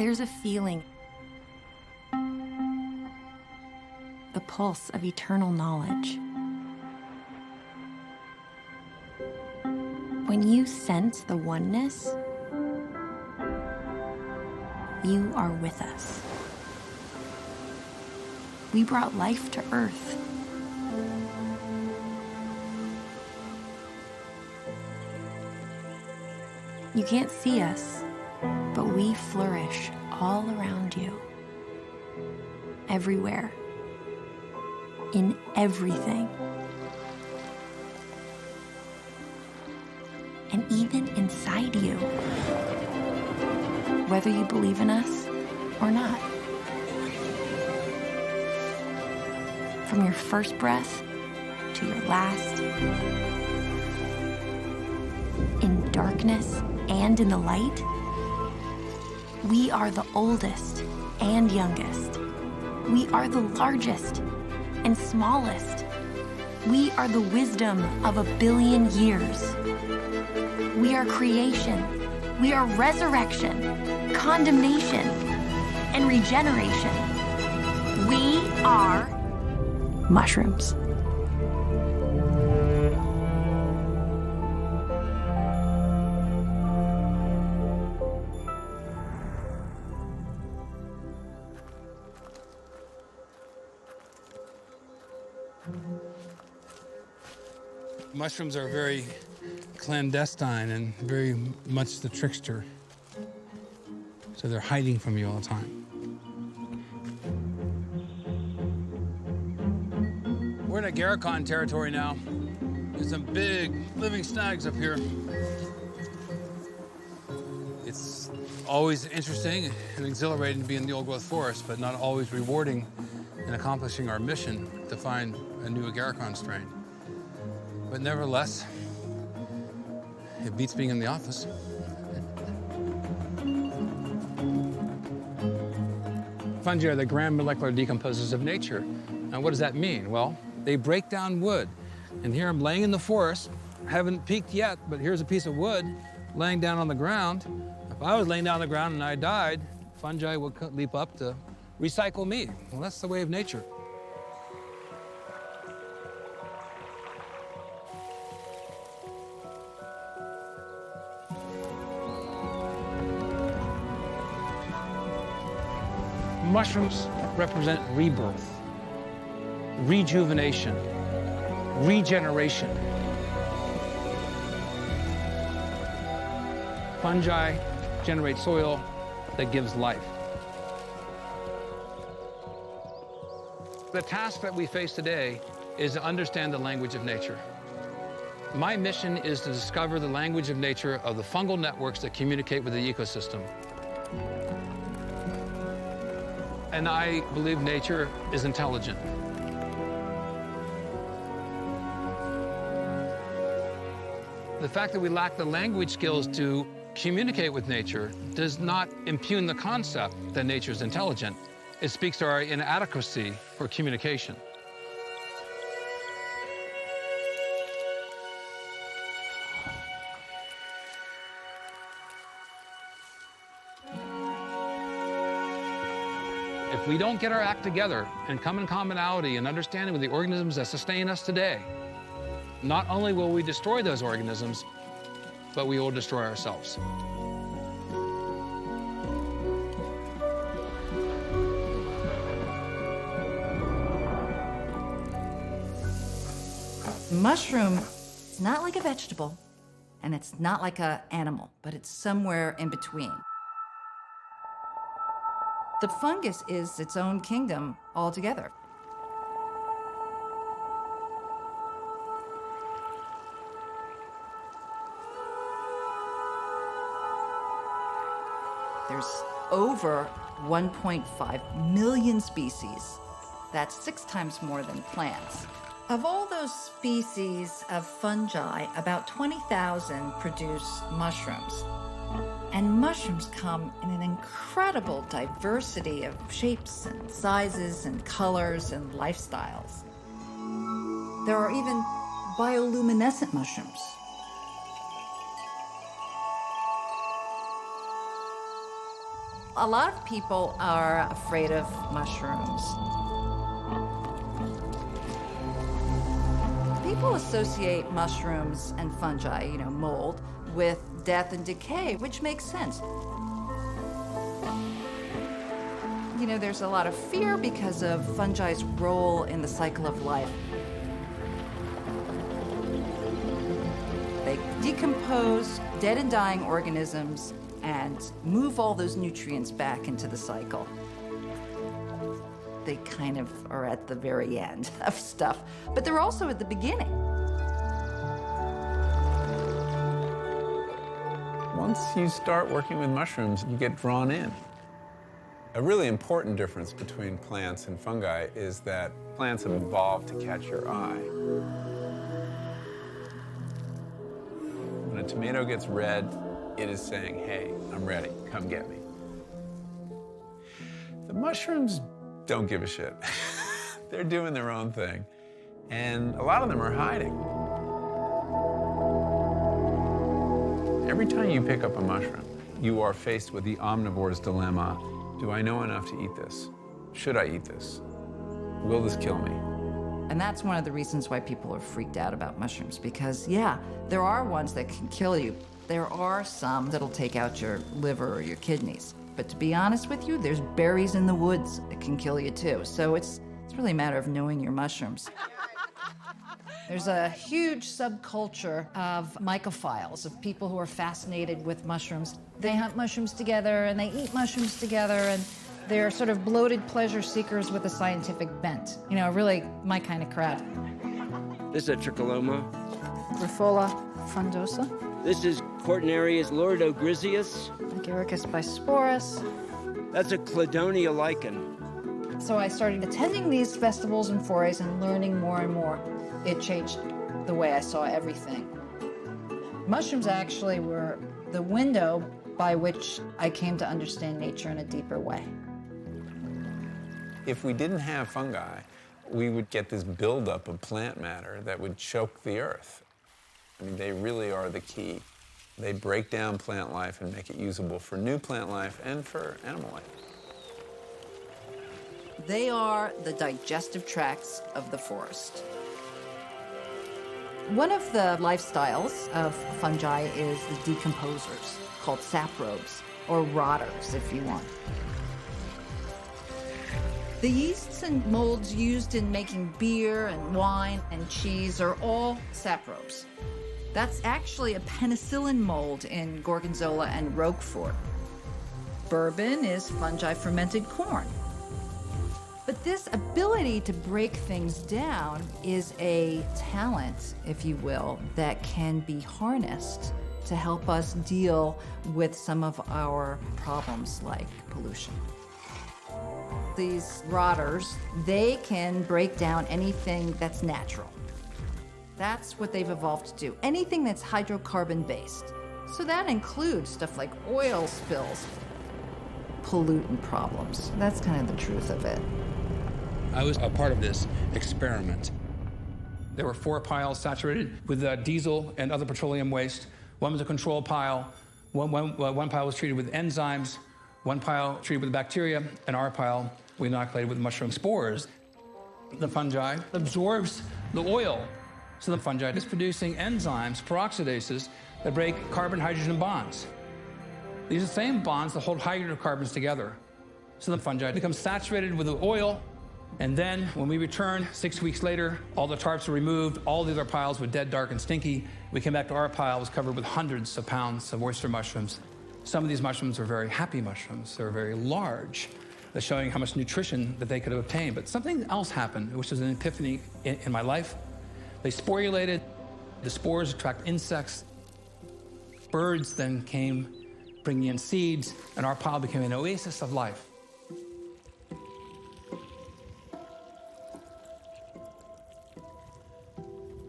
There's a feeling, the pulse of eternal knowledge. When you sense the oneness, you are with us. We brought life to Earth. You can't see us, but we flourish all around you, everywhere, in everything, and even inside you, whether you believe in us or not. From your first breath to your last, in darkness and in the light, we are the oldest and youngest. We are the largest and smallest. We are the wisdom of 1 billion years. We are creation. We are resurrection, condemnation, and regeneration. We are mushrooms. Mushrooms are very clandestine and very much the trickster. So they're hiding from you all the time. We're in Agarikon territory now. There's some big living snags up here. It's always interesting and exhilarating to be in the old-growth forest, but not always rewarding in accomplishing our mission to find a new Agarikon strain. But nevertheless, it beats being in the office. Fungi are the grand molecular decomposers of nature. Now, what does that mean? Well, they break down wood. And here I'm laying in the forest. I haven't peaked yet, but here's a piece of wood laying down on the ground. If I was laying down on the ground and I died, fungi would leap up to recycle me. Well, that's the way of nature. Mushrooms represent rebirth, rejuvenation, regeneration. Fungi generate soil that gives life. The task that we face today is to understand the language of nature. My mission is to discover the language of nature of the fungal networks that communicate with the ecosystem. And I believe nature is intelligent. The fact that we lack the language skills to communicate with nature does not impugn the concept that nature is intelligent. It speaks to our inadequacy for communication. If we don't get our act together and come in commonality and understanding with the organisms that sustain us today, not only will we destroy those organisms, but we will destroy ourselves. Mushroom is not like a vegetable, and it's not like an animal, but it's somewhere in between. The fungus is its own kingdom altogether. There's over 1.5 million species. That's 6 times more than plants. Of all those species of fungi, about 20,000 produce mushrooms. And mushrooms come in an incredible diversity of shapes and sizes and colors and lifestyles. There are even bioluminescent mushrooms. A lot of people are afraid of mushrooms. People associate mushrooms and fungi, mold, with death and decay, which makes sense. There's a lot of fear because of fungi's role in the cycle of life. They decompose dead and dying organisms and move all those nutrients back into the cycle. They kind of are at the very end of stuff, but they're also at the beginning. Once you start working with mushrooms, you get drawn in. A really important difference between plants and fungi is that plants have evolved to catch your eye. When a tomato gets red, it is saying, hey, I'm ready, come get me. The mushrooms don't give a shit. They're doing their own thing. And a lot of them are hiding. Every time you pick up a mushroom, you are faced with the omnivore's dilemma. Do I know enough to eat this? Should I eat this? Will this kill me? And that's one of the reasons why people are freaked out about mushrooms, because, yeah, there are ones that can kill you. There are some that'll take out your liver or your kidneys. But to be honest with you, there's berries in the woods that can kill you too. So it's really a matter of knowing your mushrooms. There's a huge subculture of mycophiles, of people who are fascinated with mushrooms. They hunt mushrooms together and they eat mushrooms together, and they're sort of bloated pleasure seekers with a scientific bent. Really my kind of crowd. This is a tricholoma. Grifola frondosa. This is Cortinarius lordogriseus. Agaricus bisporus. That's a cladonia lichen. So I started attending these festivals and forays and learning more and more. It changed the way I saw everything. Mushrooms actually were the window by which I came to understand nature in a deeper way. If we didn't have fungi, we would get this buildup of plant matter that would choke the earth. I mean, they really are the key. They break down plant life and make it usable for new plant life and for animal life. They are the digestive tracts of the forest. One of the lifestyles of fungi is the decomposers, called saprobes, or rotters, if you want. The yeasts and molds used in making beer and wine and cheese are all saprobes. That's actually a penicillin mold in Gorgonzola and Roquefort. Bourbon is fungi-fermented corn. But this ability to break things down is a talent, if you will, that can be harnessed to help us deal with some of our problems like pollution. These rotters, they can break down anything that's natural. That's what they've evolved to do. Anything that's hydrocarbon-based. So that includes stuff like oil spills, pollutant problems. That's kind of the truth of it. I was a part of this experiment. There were 4 piles saturated with diesel and other petroleum waste. One was a control pile. One pile was treated with enzymes. One pile treated with bacteria. And our pile we inoculated with mushroom spores. The fungi absorbs the oil. So the fungi is producing enzymes, peroxidases, that break carbon-hydrogen bonds. These are the same bonds that hold hydrocarbons together. So the fungi become saturated with the oil. And then when we returned 6 weeks later, all the tarps were removed, all the other piles were dead, dark, and stinky. We came back to our pile, it was covered with hundreds of pounds of oyster mushrooms. Some of these mushrooms were very happy mushrooms. They were very large. They're showing how much nutrition that they could have obtained. But something else happened, which was an epiphany in my life. They sporulated. The spores attract insects. Birds then came, bringing in seeds, and our pile became an oasis of life.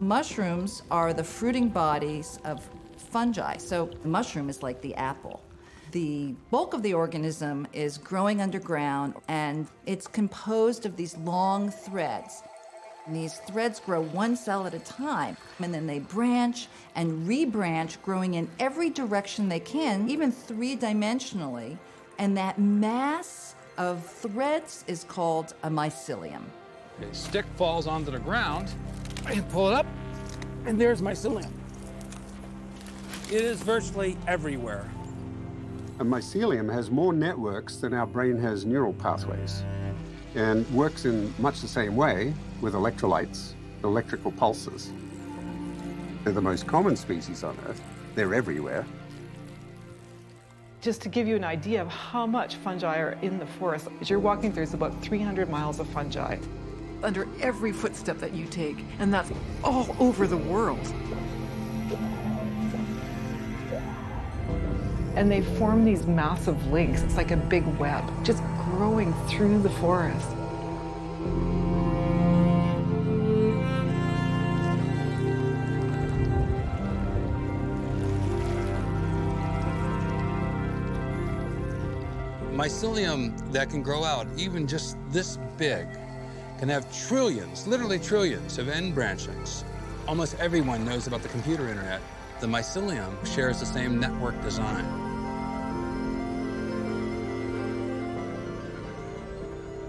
Mushrooms are the fruiting bodies of fungi. So the mushroom is like the apple. The bulk of the organism is growing underground, and it's composed of these long threads. And these threads grow one cell at a time, and then they branch and rebranch, growing in every direction they can, even 3-dimensionally, And that mass of threads is called a mycelium. A stick falls onto the ground, I pull it up, and there's mycelium. It is virtually everywhere. A mycelium has more networks than our brain has neural pathways, and works in much the same way with electrolytes, electrical pulses. They're the most common species on Earth. They're everywhere. Just to give you an idea of how much fungi are in the forest, as you're walking through, there's about 300 miles of fungi. Under every footstep that you take, and that's all over the world. And they form these massive links. It's like a big web, just growing through the forest. Mycelium that can grow out even just this big can have trillions, literally trillions of end branchings. Almost everyone knows about the computer internet. The mycelium shares the same network design.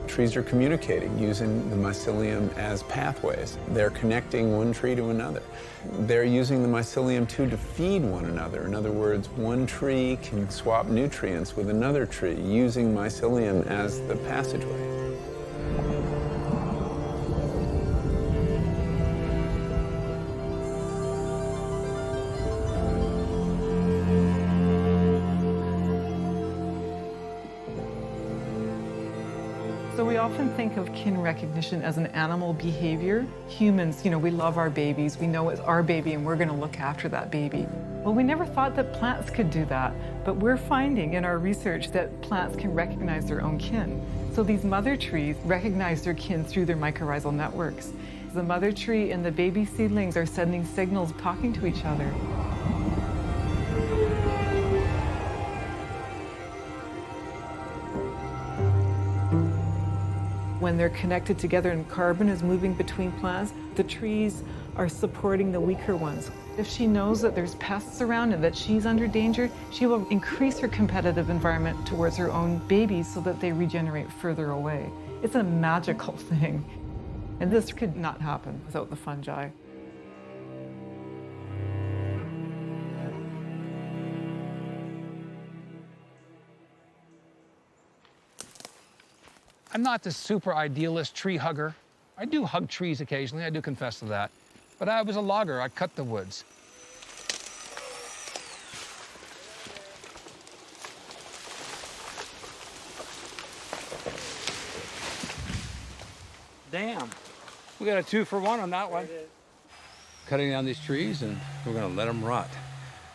Trees are communicating using the mycelium as pathways. They're connecting one tree to another. They're using the mycelium too to feed one another. In other words, one tree can swap nutrients with another tree using mycelium as the passageway. So we often think of kin recognition as an animal behavior. Humans, we love our babies. We know it's our baby and we're going to look after that baby. Well, we never thought that plants could do that, but we're finding in our research that plants can recognize their own kin. So these mother trees recognize their kin through their mycorrhizal networks. The mother tree and the baby seedlings are sending signals, talking to each other. When they're connected together and carbon is moving between plants, the trees are supporting the weaker ones. If she knows that there's pests around and that she's under danger, she will increase her competitive environment towards her own babies so that they regenerate further away. It's a magical thing. And this could not happen without the fungi. I'm not this super idealist tree hugger. I do hug trees occasionally, I do confess to that. But I was a logger, I cut the woods. Damn, we got a 2-for-1 on that one. Cutting down these trees and we're gonna let them rot.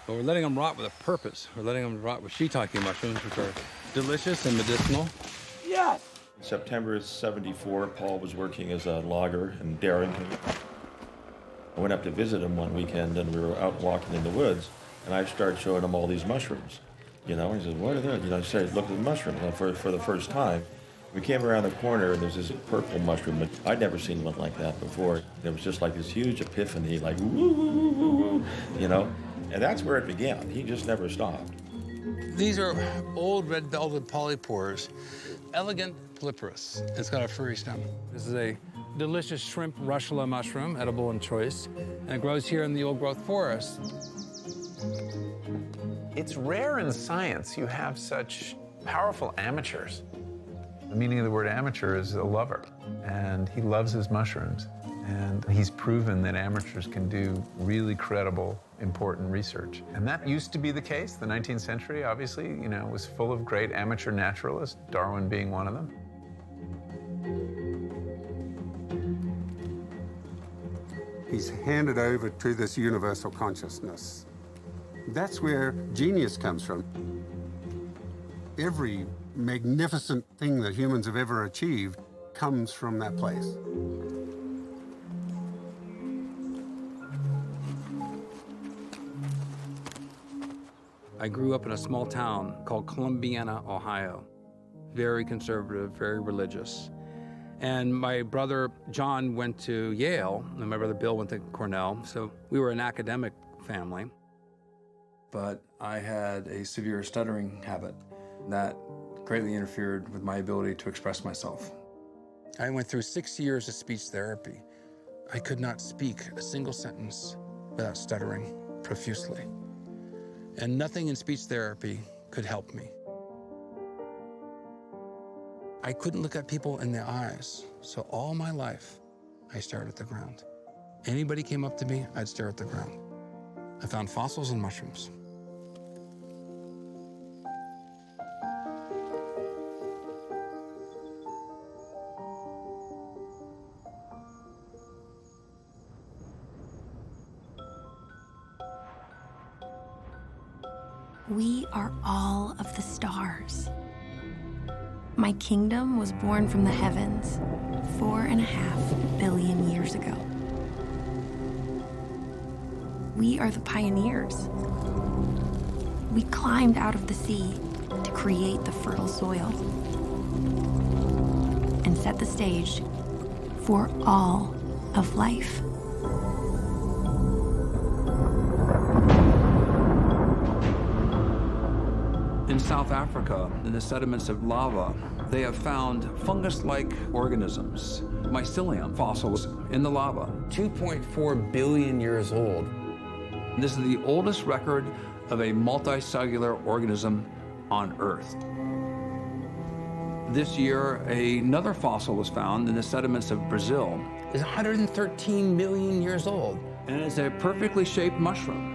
But we're letting them rot with a purpose. We're letting them rot with shiitake mushrooms, which are delicious and medicinal. Yes! September '74, Paul was working as a logger in Darrington. I went up to visit him one weekend and we were out walking in the woods and I started showing him all these mushrooms. He said, what are they? I started looking at the mushrooms for the first time. We came around the corner and there's this purple mushroom, but I'd never seen one like that before. It was just like this huge epiphany, like woo, woo, woo, woo, and that's where it began. He just never stopped. These are old red velvet polypores, elegant Glypris. It's got a furry stem. This is a delicious shrimp russula mushroom, edible and choice, and it grows here in the old growth forest. It's rare in science you have such powerful amateurs. The meaning of the word amateur is a lover, and he loves his mushrooms. And he's proven that amateurs can do really credible, important research. And that used to be the case. The 19th century, obviously, was full of great amateur naturalists, Darwin being one of them. He's handed over to this universal consciousness. That's where genius comes from. Every magnificent thing that humans have ever achieved comes from that place. I grew up in a small town called Columbiana, Ohio. Very conservative, very religious. And my brother John went to Yale, and my brother Bill went to Cornell, so we were an academic family. But I had a severe stuttering habit that greatly interfered with my ability to express myself. I went through 6 years of speech therapy. I could not speak a single sentence without stuttering profusely. And nothing in speech therapy could help me. I couldn't look at people in the eyes, so all my life, I stared at the ground. Anybody came up to me, I'd stare at the ground. I found fossils and mushrooms. We are all of the stars. My kingdom was born from the heavens 4.5 billion years ago. We are the pioneers. We climbed out of the sea to create the fertile soil and set the stage for all of life. In South Africa, in the sediments of lava, they have found fungus-like organisms, mycelium fossils in the lava. 2.4 billion years old. This is the oldest record of a multicellular organism on Earth. This year, another fossil was found in the sediments of Brazil. It's 113 million years old, and it's a perfectly shaped mushroom.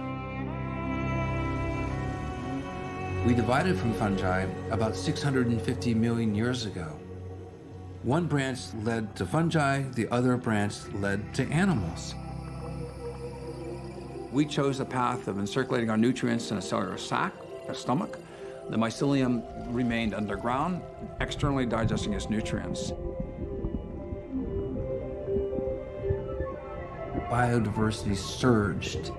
We divided from fungi about 650 million years ago. One branch led to fungi, the other branch led to animals. We chose the path of encirculating our nutrients in a cellular sac, a stomach. The mycelium remained underground, externally digesting its nutrients. Biodiversity surged.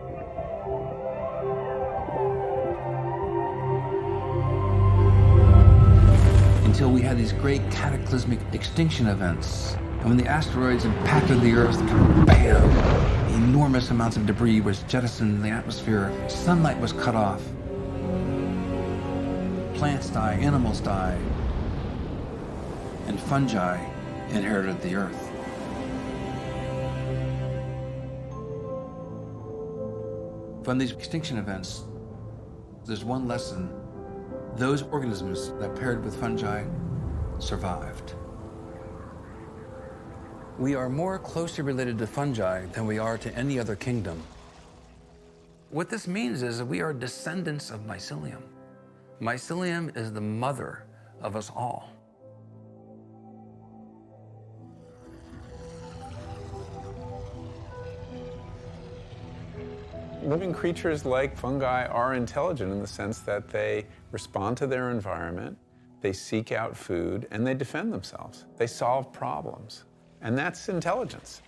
Until we had these great cataclysmic extinction events. And when the asteroids impacted the Earth, bam! Enormous amounts of debris was jettisoned in the atmosphere. Sunlight was cut off. Plants die, animals die. And fungi inherited the Earth. From these extinction events, there's one lesson. Those organisms that paired with fungi survived. We are more closely related to fungi than we are to any other kingdom. What this means is that we are descendants of mycelium. Mycelium is the mother of us all. Living creatures like fungi are intelligent in the sense that they respond to their environment, they seek out food, and they defend themselves. They solve problems. And that's intelligence.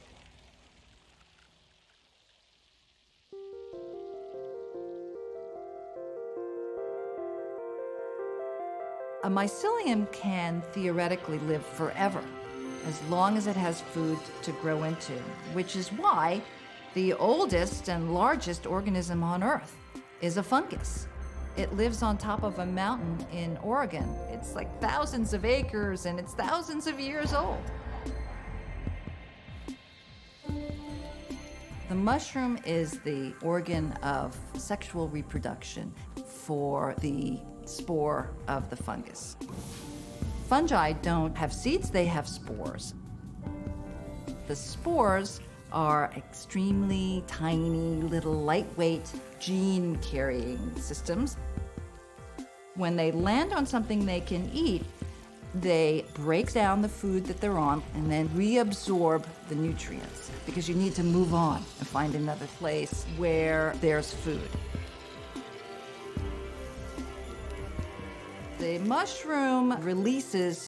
A mycelium can theoretically live forever, as long as it has food to grow into, which is why the oldest and largest organism on Earth is a fungus. It lives on top of a mountain in Oregon. It's like thousands of acres and it's thousands of years old. The mushroom is the organ of sexual reproduction for the spore of the fungus. Fungi don't have seeds, they have spores. The spores are extremely tiny, little lightweight gene-carrying systems. When they land on something they can eat, they break down the food that they're on and then reabsorb the nutrients because you need to move on and find another place where there's food. The mushroom releases